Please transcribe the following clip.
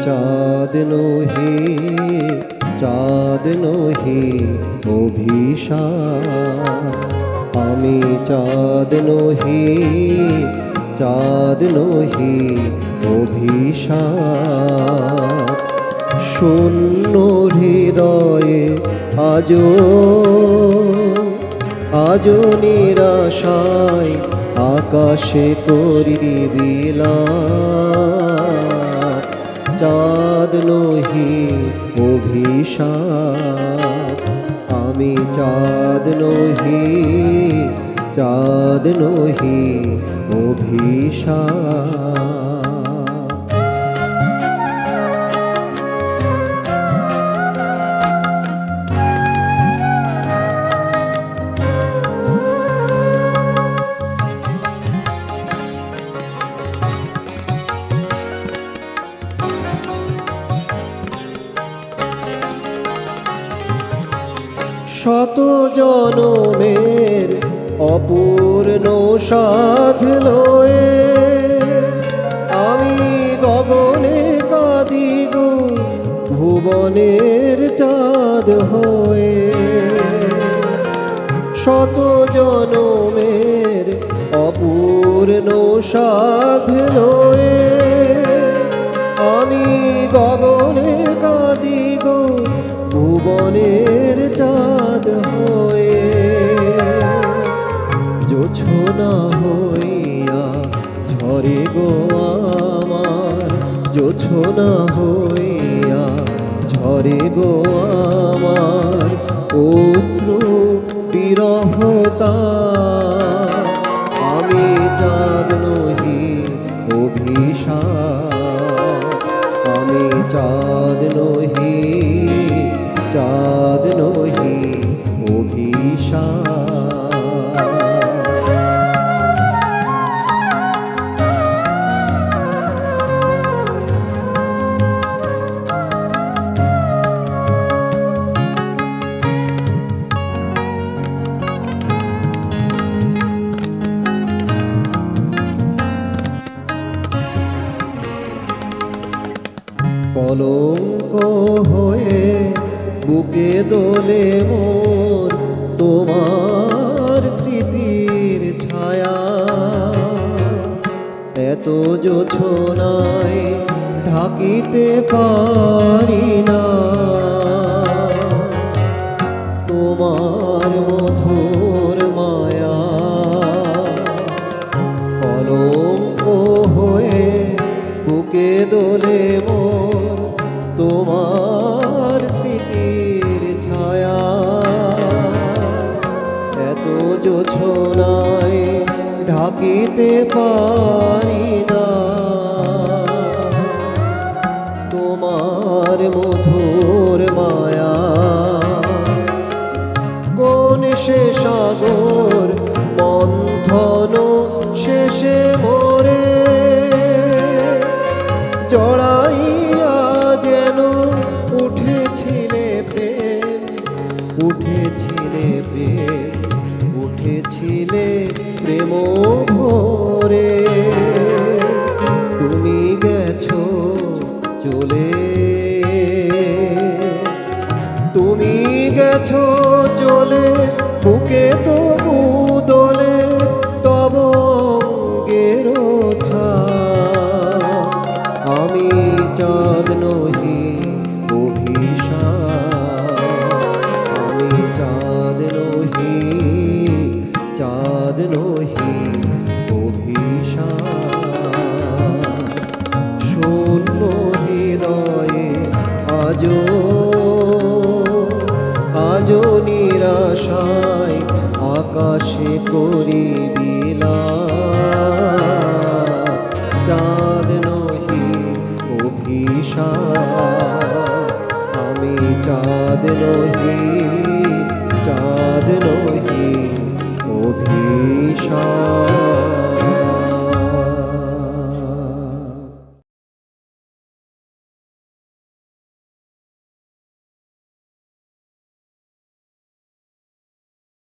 চাঁদ নহি, চাঁদ নহি অভিশাপ। আমি চাঁদ নহি, চাঁদ নহি অভিশাপ। শূন্য হৃদয়ে আজো, আজো নিরাশায় আকাশে করি বিলাপ। চাঁদ নহি অভিশাপ। আমি চাঁদ নহি, চাঁদ নহি অভিশাপ। শত জনমের অপূর্ণ সাধ লয়ে আমি গগনে কাঁদি গো ভুবনের চাঁদ হয়ে। শত জনমের অপূর্ণ সাধ লয়ে আমি গগনে কাঁদি গো ভুবনের চাঁদ হয়ে। জোছনা হইয়া ঝরে গো আমার, জোছনা হইয়া ঝরে গো আমার অশ্রু বিরহতা। আমি চাঁদ নহি অভিশাপ। আমি চাঁদ নহি, চাঁদ নহি অভিশাপ। কলঙ্ক হয়ে বুকে দোলে মোর তোমার স্মৃতির ছায়া। এত জোছনায় ঢাকিতে পারি না তোমার মধুর মায়া। কলঙ্ক হয়ে বুকে দোলে মোর তোমার স্মৃতির ছায়া। এত জোছনায় ঢাকিতে পারি না তোমার মধুর মায়া। কোন সে সাগর মন্থন শেষে মোরে জড়াইয়া যেন উঠেছিলে প্রেম, উঠেছিলে প্রেম, উঠেছিলে প্রেম ভরে। তুমি গেছো চলে, তুমি গেছো চলে বুকে তবু দোলে তব অঙ্গের ছাপ। আমি চাঁদ নহি অভিশাপ। আমি চাঁদ নহি, চাঁদ নহি অভিশাপ। শূন্য হৃদয়ে আজো, আজো নিরাশায় আকাশে করি বিলাপ। চাঁদ নহি অভিশাপ। আমি চাঁদ নহি,